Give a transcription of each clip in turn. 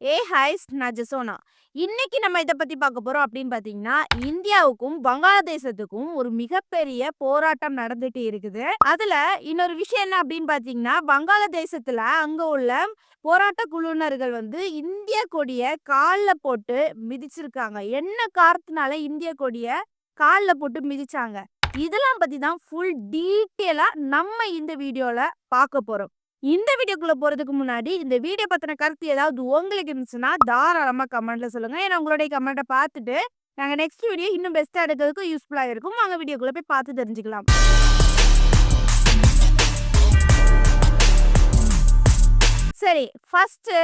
ஹாய்ஸ் நான் ஜெசோனா. இன்னைக்கு நம்ம இத பத்தி பார்க்க போறோம் அப்படின்னு பார்த்தீங்கன்னா, இந்தியாவுக்கும் வங்காளதேசத்துக்கும் ஒரு மிகப்பெரிய போராட்டம் நடந்துட்டு இருக்குது. அதுல இன்னொரு விஷயம் என்ன அப்படின்னு பார்த்தீங்கன்னா, வங்காளதேசத்துல அங்க உள்ள போராட்ட குழுவினர்கள் இந்திய கொடிய கால்ல போட்டு மிதிச்சிருக்காங்க. என்ன காரணத்தினால இந்திய கொடிய கால்ல போட்டு மிதிச்சாங்க? இதெல்லாம் பத்தி தான் ஃபுல் டீட்டெயிலா நம்ம இந்த வீடியோல பார்க்க போறோம். இந்த வீடியோக்குள்ள போறதுக்கு முன்னாடி, இந்த வீடியோ பத்தின கருத்து ஏதாவது உங்களுக்கு இருந்துச்சுன்னா, தாராளமா கமெண்ட்ல சொல்லுங்க. ஏன்னா உங்களுடைய கமெண்ட்ட பார்த்துட்டு, நாங்க நெக்ஸ்ட் வீடியோ இன்னும் பெஸ்ட்டா எடுக்கிறதுக்கு யூஸ்ஃபுல்லா இருக்கும். வாங்க வீடியோக்குள்ள போய் பார்த்து தெரிஞ்சுக்கலாம். சரி, ஃபர்ஸ்ட்டு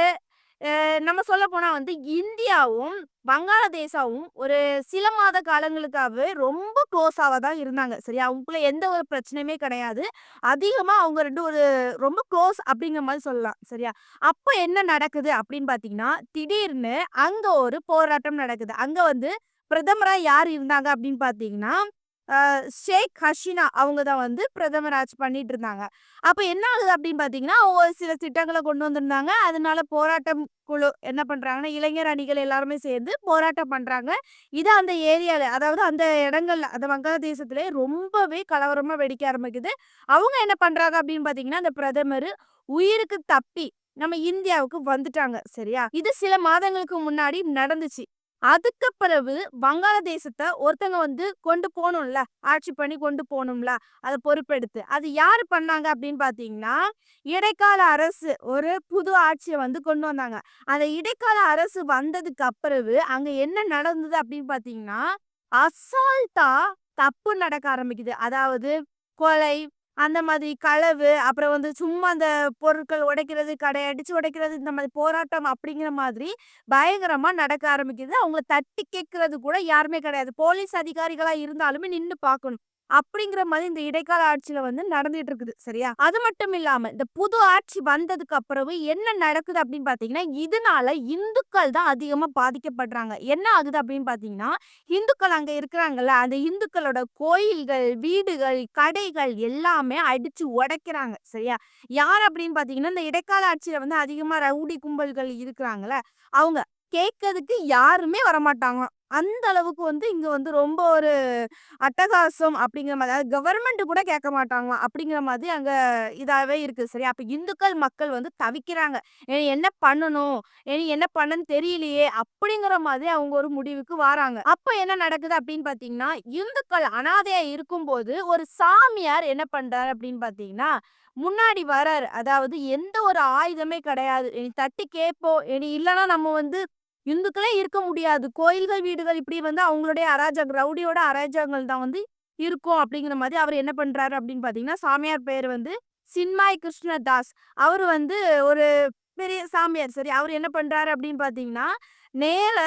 நம்ம சொல்லப்போனா இந்தியாவும், வங்காளதேசாவும் ஒரு சில மாத காலங்களுக்காகவே ரொம்ப க்ளோஸாவா தான் இருந்தாங்க. சரியா? அவங்களுக்குள்ள எந்த ஒரு பிரச்சனையுமே கிடையாது. அதிகமா அவங்க 2 ஒரு ரொம்ப க்ளோஸ் அப்படிங்கிற மாரி சொல்லலாம். சரியா? அப்ப என்ன நடக்குது அப்படின்னு பார்த்தீங்கன்னா, திடீர்னு அங்க ஒரு போராட்டம் நடக்குது. அங்க பிரதமரா யார் இருந்தாங்க அப்படின்னு பார்த்தீங்கன்னா, அ ஷேக் ஹசீனா அவங்க தான் பிரதமர் ஆட்சி பண்ணிட்டு இருந்தாங்க. அப்ப என்ன ஆகுது அப்படின்னு பார்த்தீங்கன்னா, ஒரு சில திட்டங்கள கொண்டு வந்திருந்தாங்க. அதனால போராட்டம் குழு என்ன பண்றாங்கன்னா, இளைஞர் அணிகள் எல்லாருமே சேர்ந்து போராட்டம் பண்றாங்க. இது அந்த ஏரியால அதாவது அந்த இடங்கள்ல அந்த வங்காளதேசத்திலே ரொம்பவே கலவரமா வெடிக்க ஆரம்பிக்குது. அவங்க என்ன பண்றாங்க அப்படின்னு பார்த்தீங்கன்னா, அந்த பிரதமரு உயிருக்கு தப்பி நம்ம இந்தியாவுக்கு வந்துட்டாங்க. சரியா? இது சில மாதங்களுக்கு முன்னாடி நடந்துச்சு. அதுக்கு பிறகு வங்காளதேசத்த ஒருத்தங்க கொண்டு போணும்ல. ஆட்சி பண்ணி கொண்டு போணும்ல. அத பொறுப்பெடுத்து. அது யாரு பண்ணாங்க அப்படின்னு பார்த்தீங்கன்னா, இடைக்கால அரசு ஒரு புது ஆட்சிய கொண்டு வந்தாங்க. அந்த இடைக்கால அரசு வந்ததுக்கு அப்பிறவு அங்க என்ன நடந்தது அப்படின்னு பார்த்தீங்கன்னா, அசால்ட்டா தப்பு நடக்க ஆரம்பிக்குது. அதாவது கொலை, அந்த மாதிரி களவு, அப்புறம் சும்மா அந்த பொருட்கள் உடைக்கிறது, கடைய அடிச்சு உடைக்கிறது, இந்த மாதிரி போராட்டம் அப்படிங்கிற மாதிரி பயங்கரமா நடக்க ஆரம்பிக்குது. அவங்கள தட்டி கேட்கறது கூட யாருமே கிடையாது. போலீஸ் அதிகாரிகளா இருந்தாலுமே நின்னு பார்க்கணும். அப்படிங்கிற மாதிரி இந்த இடைக்கால ஆட்சியில நடந்துட்டு இருக்குது. சரியா? அது மட்டும் இல்லாம இந்த புது ஆட்சி வந்ததுக்கு அப்புறம் என்ன நடக்குது அப்படின்னு பார்த்தீங்கன்னா, இதனால இந்துக்கள் தான் அதிகமா பாதிக்கப்படுறாங்க. என்ன ஆகுது அப்படின்னு பார்த்தீங்கன்னா, இந்துக்கள் அங்க இருக்கிறாங்கல்ல, அந்த இந்துக்களோட கோயில்கள், வீடுகள், கடைகள் எல்லாமே அடிச்சு உடைக்கிறாங்க. சரியா? யார் அப்படின்னு பார்த்தீங்கன்னா, இந்த இடைக்கால ஆட்சியில அதிகமா ரவுடி கும்பல்கள் இருக்கிறாங்கல்ல, அவங்க. கேட்கறதுக்கு யாருமே வரமாட்டாங்களாம். அந்த அளவுக்கு இங்க ரொம்ப ஒரு அட்டகாசம் அப்படிங்கிற மாதிரி, அதாவது கவர்மெண்ட் கூட கேட்க மாட்டாங்களாம். அப்படிங்கிற மாதிரி அங்க இதாவே இருக்கு. சரியா? அப்ப இந்துக்கள் மக்கள் தவிக்கிறாங்க. இனி என்ன பண்ணணும்? இனி என்ன பண்ணன்னு தெரியலையே! அப்படிங்கிற மாதிரி அவங்க ஒரு முடிவுக்கு வாராங்க. அப்ப என்ன நடக்குது அப்படின்னு பார்த்தீங்கன்னா, இந்துக்கள் அனாதையா இருக்கும்போது, ஒரு சாமியார் என்ன பண்றாரு அப்படின்னு பார்த்தீங்கன்னா, முன்னாடி வராரு. அதாவது எந்த ஒரு ஆயுதமே கிடையாது. இனி தட்டி கேட்போம். இனி இல்லன்னா நம்ம இந்துக்களே இருக்க முடியாது. கோயில்கள், வீடுகள் இப்படி அவங்களுடைய ரவுடியோட அராஜகங்கள் தான் இருக்கும் அப்படிங்கிற மாதிரி அவரு என்ன பண்றாரு அப்படின்னு பார்த்தீங்கன்னா, சாமியார் பேரு சின்மாய் கிருஷ்ணதாஸ். அவரு ஒரு பெரிய சாமியார். சரி. அவரு என்ன பண்றாரு அப்படின்னு பார்த்தீங்கன்னா, நேர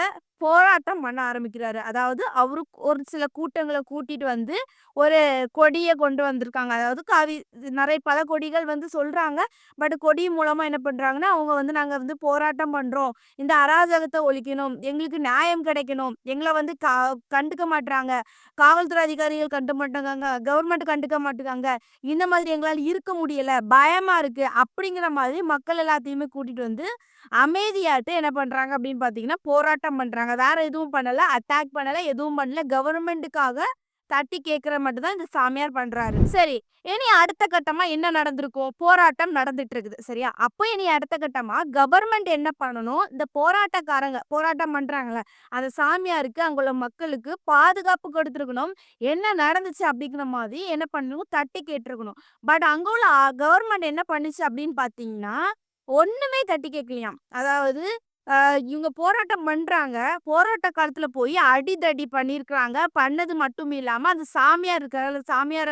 போராட்டம் பண்ண ஆரம்பிக்கிறாரு. அதாவது அவரு ஒரு சில கூட்டங்கள கூட்டிட்டு ஒரு கொடிய கொண்டு வந்திருக்காங்க. அதாவது நெறைய பல கொடிகள் சொல்றாங்க. பட் கொடி மூலமா என்ன பண்றாங்கன்னா, அவங்க நாங்க போராட்டம் பண்றோம். இந்த அராஜகத்த ஒழிக்கணும். எங்களுக்கு நியாயம் கிடைக்கணும். எங்கள கண்டுக்க மாட்றாங்க. காவல்துறை அதிகாரிகள் கண்டுக்க மாட்டேங்காங்க. கவர்மெண்ட் கண்டுக்க மாட்டுக்காங்க. இந்த மாதிரி எங்களால இருக்க முடியல. பயமா இருக்கு. அப்படிங்கிற மாதிரி மக்கள் எல்லாத்தையுமே கூட்டிட்டு அமைதியாட்டு என்ன பண்றாங்க அப்படின்னு பார்த்தீங்கன்னா, போராட்டம் பண்றாங்க. வேற எதுவும் பண்ணல. அட்டாக் பண்ணல. எதுவும் பண்ணல. கவர்மெண்ட்டுக்காக தட்டி கேட்கிற மட்டும் தான் இந்த சாமியார் பண்றாரு. சரி. இனி அடுத்த கட்டமா என்ன நடந்திருக்கும்? போராட்டம் நடந்துட்டு இருக்குது. சரியா? அப்ப இனி அடுத்த கட்டமா கவர்மெண்ட் என்ன பண்ணணும்? இந்த போராட்டக்காரங்க போராட்டம் பண்றாங்கல்ல, அந்த சாமியாருக்கு அங்குள்ள மக்களுக்கு பாதுகாப்பு கொடுத்திருக்கணும். என்ன நடந்துச்சு அப்படிங்கிற மாதிரி என்ன பண்ணணும்? தட்டி கேட்டிருக்கணும். பட் அங்க உள்ள கவர்மெண்ட் என்ன பண்ணுச்சு அப்படின்னு பார்த்தீங்கன்னா, ஒண்ணுமே தட்டி கேட்கலையாம். அதாவது இவங்க போராட்டம் பண்றாங்க. போராட்ட காலத்துல போய் அடிதடி பண்ணியிருக்கிறாங்க. பண்ணது மட்டும் இல்லாம, அந்த சாமியார் இருக்கார்ல, சாமியார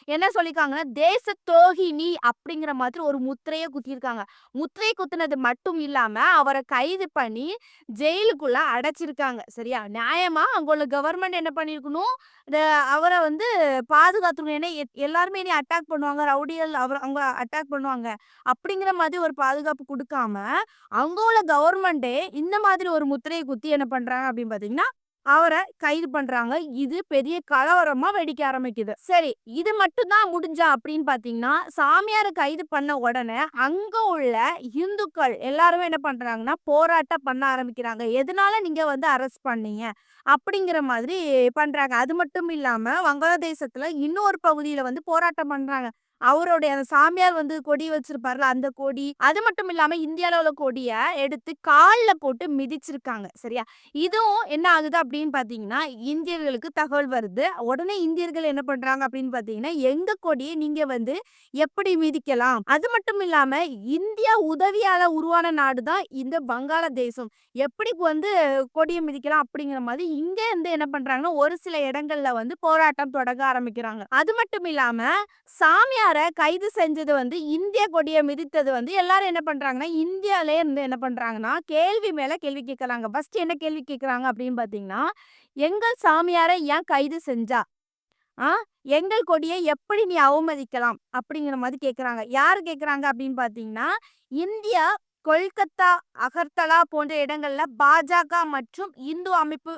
என்ன சொல்லியிருக்காங்கன்னா, தேச துரோகிணி அப்படிங்கிற மாதிரி ஒரு முத்திரைய குத்தியிருக்காங்க. முத்திரை குத்துனது மட்டும் இல்லாம, அவர கைது பண்ணி ஜெயிலுக்குள்ள அடைச்சிருக்காங்க. சரியா? நியாயமா அங்க உள்ள கவர்மெண்ட் என்ன பண்ணியிருக்கணும், இந்த அவர பாதுகாத்துக்கணும். ஏன்னா எல்லாருமே இனி அட்டாக் பண்ணுவாங்க. ரவுடிகள் அவங்க அட்டாக் பண்ணுவாங்க. அப்படிங்கிற மாதிரி ஒரு பாதுகாப்பு குடுக்காம, அங்க உள்ள கவர்மெண்ட்டே இந்த மாதிரி ஒரு முத்திரைய குத்தி என்ன பண்றாங்க அப்படின்னு பார்த்தீங்கன்னா, அவர கைது பண்றாங்க. இது பெரிய கலவரமா வெடிக்க ஆரம்பிக்குது. சரி, இது மட்டும் தான் முடிஞ்சா அப்படின்னு பார்த்தீங்கன்னா, சாமியார கைது பண்ண உடனே, அங்க உள்ள இந்துக்கள் எல்லாருமே என்ன பண்றாங்கன்னா, போராட்டம் பண்ண ஆரம்பிக்கிறாங்க. எதனால நீங்க வந்து அரெஸ்ட் பண்ணீங்க? அப்படிங்கிற மாதிரி பண்றாங்க. அது மட்டும் இல்லாம, வங்காளதேசத்துல இன்னொரு பகுதியில வந்து போராட்டம் பண்றாங்க. அவருடைய அந்த சாமியார் வந்து கொடி வச்சிருப்பார்ல, அந்த கொடி. அது மட்டும் இல்லாம இந்தியால உள்ள கொடிய எடுத்து கால்ல போட்டு மிதிச்சிருக்காங்க. சரியா? இதுவும் என்ன ஆகுது அப்படின்னு பார்த்தீங்கன்னா, இந்தியர்களுக்கு தகவல் வருது. உடனே இந்தியர்கள் என்ன பண்றாங்க அப்படின்னு பார்த்தீங்கன்னா, எங்க கொடிய நீங்க வந்து எப்படி மிதிக்கலாம்? அது மட்டும் இல்லாம இந்தியா உதவியால உருவான நாடு தான் இந்த வங்காளதேசம். எப்படி வந்து கொடிய மிதிக்கலாம் அப்படிங்கிற மாதிரி இங்க இருந்து என்ன பண்றாங்கன்னா, ஒரு சில இடங்கள்ல வந்து போராட்டம் தொடங்க ஆரம்பிக்கிறாங்க. அது மட்டும் இல்லாம சாமியார கைது செஞ்சது வந்து இந்திய கொடிய மிதித்தது வந்து எல்லாரும் என்ன பண்றாங்கன்னா, இந்தியாலயே இருந்து என்ன பண்றாங்கன்னா, கேள்வி மேல கேள்வி கேட்கறாங்க. ஃபர்ஸ்ட் என்ன கேள்வி கேட்கறாங்க அப்படின்னு பார்த்தீங்கன்னா, "எங்கள் சாமியார ஏன் கைது செஞ்சா? ஆ எங்கள் கொடிய எப்படி நீ அவமதிக்கலாம்?" அப்படிங்கிற மாதிரி கேட்கறாங்க. யாரு கேட்கறாங்க அப்படின்னு பார்த்தீங்கன்னா, இந்தியா, கொல்கத்தா, அகர்தலா போன்ற இடங்கள்ல பாஜக மற்றும் இந்து அமைப்பு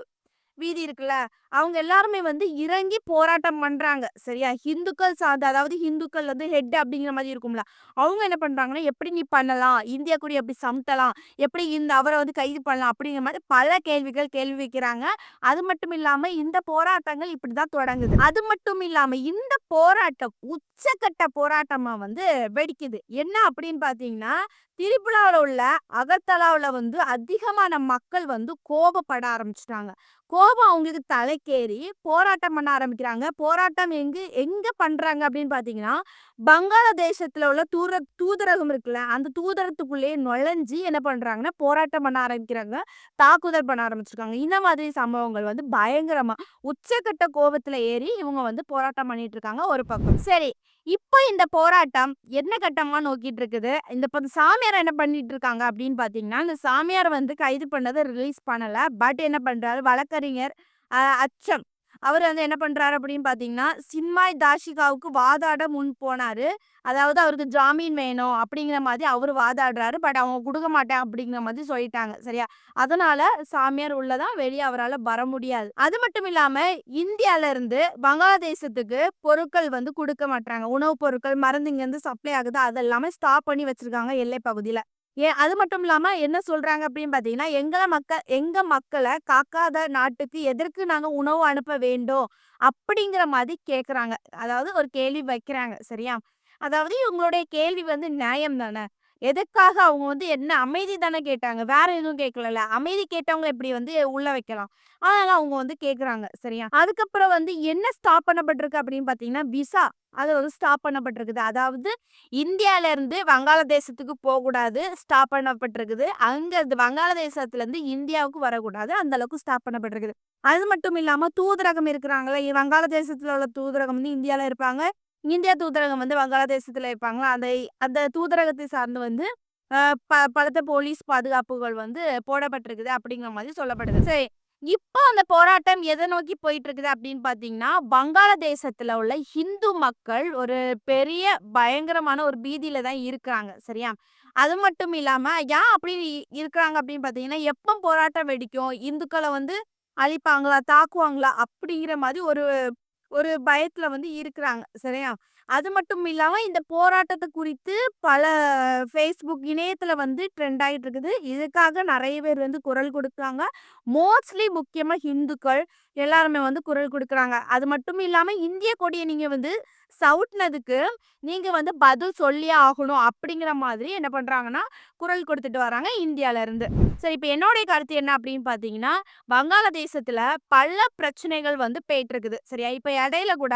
வீதி இருக்குல்ல, அவங்க எல்லாருமே வந்து இறங்கி போராட்டம் பண்றாங்க. சரியா? ஹிந்துக்கள் சார்ந்த அதாவது ஹிந்துக்கள் வந்து ஹெட் அப்படிங்கிற மாரி இருக்கும்ல. அவங்க என்ன பண்றாங்கன்னா, "எப்படி நீ பண்ணலாம்? இந்தியா கூட எப்படி சமத்தலாம்? எப்படி இந்த அவர வந்து கைது பண்ணலாம்?" அப்படிங்கிற மாரி பல கேள்விகள் கேள்வி வைக்கிறாங்க. அது மட்டும் இல்லாம இந்த போராட்டங்கள் இப்படிதான் தொடங்குது. அது மட்டும் இல்லாம இந்த போராட்டம் உச்சக்கட்ட போராட்டமா வந்து வெடிக்குது. என்ன அப்படின்னு பார்த்தீங்கன்னா, திரிபுராவுல உள்ள அகர்தலாவுல வந்து அதிகமான மக்கள் வந்து கோபப்பட ஆரம்பிச்சுட்டாங்க. கோபம் அவங்களுக்கு தலைக்கேறி போராட்டம் பண்ண ஆரம்பிக்கிறாங்க. போராட்டம் எங்க எங்க பண்றாங்க அப்படின்னு பார்த்தீங்கன்னா, பங்களாதேசத்துல உள்ள தூதரகம் இருக்குல்ல, அந்த தூதரகத்துக்குள்ளேயே நுழைஞ்சு என்ன பண்றாங்கன்னா, போராட்டம் பண்ண ஆரம்பிக்கிறாங்க. தாக்குதல் பண்ண ஆரம்பிச்சிருக்காங்க. இந்த மாதிரி சம்பவங்கள் வந்து பயங்கரமா உச்சக்கட்ட கோபத்துல ஏறி இவங்க வந்து போராட்டம் பண்ணிட்டு இருக்காங்க ஒரு பக்கம். சரி, இப்போ இந்த போராட்டம் என்ன கட்டமா நோக்கிட்டு இருக்குது? இந்த சாமியார் என்ன பண்ணிட்டு இருக்காங்க அப்படின்னு பார்த்தீங்கன்னா, இந்த சாமியார் வந்து கைது பண்ணத ரிலீஸ் பண்ணல. பட் என்ன பண்றாரு, வழக்கறிஞர் அச்சம். அவரு வந்து என்ன பண்றாரு அப்படின்னு பார்த்தீங்கன்னா, சின்மய் தாஷிகாவுக்கு வாதாட முன் போனாரு. அதாவது அவருக்கு ஜாமீன் வேணும் அப்படிங்கிற மாதிரி அவரு வாதாடுறாரு. பட் அவங்க குடுக்க மாட்டேன் அப்படிங்கிற மாதிரி சொல்லிட்டாங்க. சரியா? அதனால சாமியார் உள்ள தான், வெளிய அவரால வர முடியாது. அது மட்டும் இல்லாம இந்தியால இருந்து வங்காளதேசத்துக்கு பொருட்கள் வந்து குடுக்க மாட்றாங்க. உணவுப் பொருட்கள், மருந்து இங்கேருந்து சப்ளை ஆகுது. அது எல்லாமே ஸ்டாப் பண்ணி வச்சிருக்காங்க எல்லை பகுதியில. ஏன் அது மட்டும் இல்லாம என்ன சொல்றாங்க அப்படின்னு பார்த்தீங்கன்னா, எங்க மக்கள காக்காத நாட்டுக்கு எதற்கு நாங்க உணவு அனுப்ப வேண்டும்? அப்படிங்கிற மாதிரி கேட்கறாங்க. அதாவது ஒரு கேள்வி வைக்கிறாங்க. சரியா? அதாவது இவங்களுடைய கேள்வி வந்து நியாயம் தானே! எதுக்காக அவங்க வந்து என்ன அமைதி தானே கேட்டாங்க. வேற எதுவும் கேட்கலல்ல. அமைதி கேட்டவங்கள எப்படி வந்து உள்ள வைக்கலாம்? அதனால அவங்க வந்து கேட்கறாங்க. சரியா? அதுக்கப்புறம் வந்து என்ன ஸ்டாப் பண்ணப்பட்டிருக்கு அப்படின்னு பார்த்தீங்கன்னா, விசா அது வந்து ஸ்டாப் பண்ணப்பட்டிருக்குது. அதாவது இந்தியால இருந்து வங்காளதேசத்துக்கு போக்கூடாது. ஸ்டாப் பண்ணப்பட்டிருக்குது. அங்க இருந்து வங்காளதேசத்துலருந்து இந்தியாவுக்கு வரக்கூடாது. அந்த அளவுக்கு ஸ்டாப் பண்ணப்பட்டிருக்குது. அது மட்டும் இல்லாம தூதரகம் இருக்கிறாங்கல்ல, வங்காளதேசத்துல உள்ள தூதரகம் வந்து இந்தியால இருப்பாங்க. இந்தியா தூதரகம் வந்து வங்காளதேசத்துல இருப்பாங்களா, அந்த அந்த தூதரகத்தை சார்ந்து வந்து அ பலத்த போலீஸ் பாதுகாப்புகள் வந்து போடப்பட்டிருக்குது அப்படிங்கிற மாதிரி சொல்லப்படுது. சரி, இப்போ அந்த போராட்டம் எத நோக்கி போயிட்டு இருக்குது அப்படின்னு பார்த்தீங்கன்னா, வங்காளதேசத்துல உள்ள இந்து மக்கள் ஒரு பெரிய பயங்கரமான ஒரு பீதியில தான் இருக்கிறாங்க. சரியா? அது மட்டும் இல்லாம ஏன் அப்படி இருக்கிறாங்க அப்படின்னு பார்த்தீங்கன்னா, எப்போ போராட்டம் வெடிக்கும்? இந்துக்கள வந்து அழிப்பாங்களா? தாக்குவாங்களா? அப்படிங்கிற மாரி ஒரு ஒரு பயத்துல வந்து இருக்கிறாங்க. சரியா? அது மட்டும் இல்லாம இந்த போராட்டத்த குறித்து பல Facebook இணையத்துல வந்து ட்ரெண்ட் ஆயிட்டு இருக்குது. இதுக்காக நெறைய பேர் வந்து குரல் குடுக்குறாங்க. மோஸ்ட்லி முக்கியமா ஹிந்துக்கள் எல்லாருமே வந்து குரல் குடுக்குறாங்க. அது மட்டும் இல்லாம இந்திய கொடிய நீங்க வந்து சவுட்னதுக்கு நீங்க வந்து பதில் சொல்லியே ஆகணும் அப்படிங்கிற மாதிரி என்ன பண்றாங்கன்னா, குரல் கொடுத்துட்டு வராங்க இந்தியால இருந்து. சரி, இப்ப என்னுடைய கருத்து என்ன அப்படின்னு பார்த்தீங்கன்னா, வங்காளதேசத்துல பல பிரச்சனைகள் வந்து போயிட்டுருக்குது. சரியா? இப்ப இடையில கூட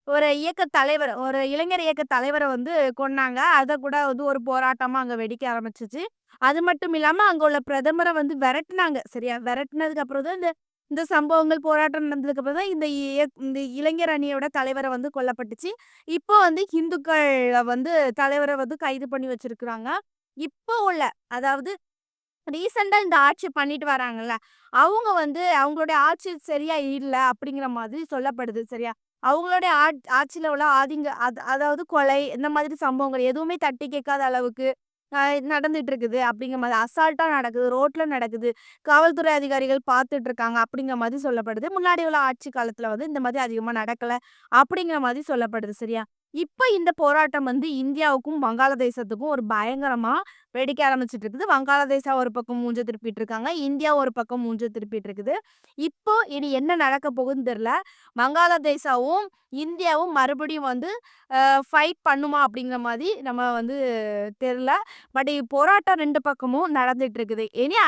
ஒரு இயக்க தலைவர், ஒரு இளைஞர் இயக்க தலைவர வந்து கொன்னாங்க. அத கூட வந்து ஒரு போராட்டமா அங்க வெடிக்க ஆரம்பிச்சுச்சு. அது மட்டும் இல்லாம அங்க உள்ள பிரதமர வந்து விரட்டுனாங்க. சரியா? விரட்டுனதுக்கு அப்புறம் தான் இந்த இந்த சம்பவங்கள், போராட்டம் நடந்ததுக்கு அப்புறம் தான் இந்த இளைஞர் அணியோட தலைவர வந்து கொல்லப்பட்டுச்சு. இப்போ வந்து இந்துக்கள் வந்து தலைவர வந்து கைது பண்ணி வச்சிருக்கிறாங்க. இப்போ உள்ள அதாவது ரீசெண்டா இந்த ஆட்சி பண்ணிட்டு வராங்கல்ல, அவங்க வந்து அவங்களுடைய ஆட்சி சரியா இல்ல அப்படிங்கிற மாதிரி சொல்லப்படுது. சரியா? அவங்களுடைய ஆட்சியில உள்ள அதாவது கொலை இந்த மாதிரி சம்பவங்கள் எதுவுமே தட்டி கேட்காத அளவுக்கு அ நடந்துட்டு இருக்குது அப்படிங்கிற மாரி அசால்ட்டா நடக்குது. ரோட்ல நடக்குது. காவல்துறை அதிகாரிகள் பார்த்துட்டு இருக்காங்க அப்படிங்கிற மாரி சொல்லப்படுது. முன்னாடி உள்ள ஆட்சி காலத்துல வந்து இந்த மாரி அதிகமா நடக்கல அப்படிங்கிற மாரி சொல்லப்படுது. சரியா? இப்ப இந்த போராட்டம் வந்து இந்தியாவுக்கும், வங்காளதேசத்துக்கும் ஒரு பயங்கரமா வெடிக்க ஆரம்பிச்சுட்டு இருக்குது. வங்காளதேசம் ஒரு பக்கம் மூஞ்ச திருப்பிட்டு இருக்காங்க. இந்தியா ஒரு பக்கம் மூஞ்ச திருப்பிட்டு இருக்குது. இப்போ இனி என்ன நடக்க போகுதுன்னு தெரியல. வங்காளதேசாவும், இந்தியாவும் மறுபடியும் வந்து ஃபைட் பண்ணுமா அப்படிங்கிற மாரி நம்ம வந்து தெரியல. பட் போராட்டம் 2 பக்கமும் நடந்துட்டு இருக்குது. இனி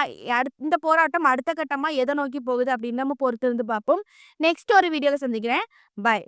இந்த போராட்டம் அடுத்த கட்டமா எத நோக்கி போகுது அப்படின்னு நம்ம பொறுத்திருந்து பார்ப்போம். நெக்ஸ்ட் ஒரு வீடியோல சந்திக்கிறேன். பாய்.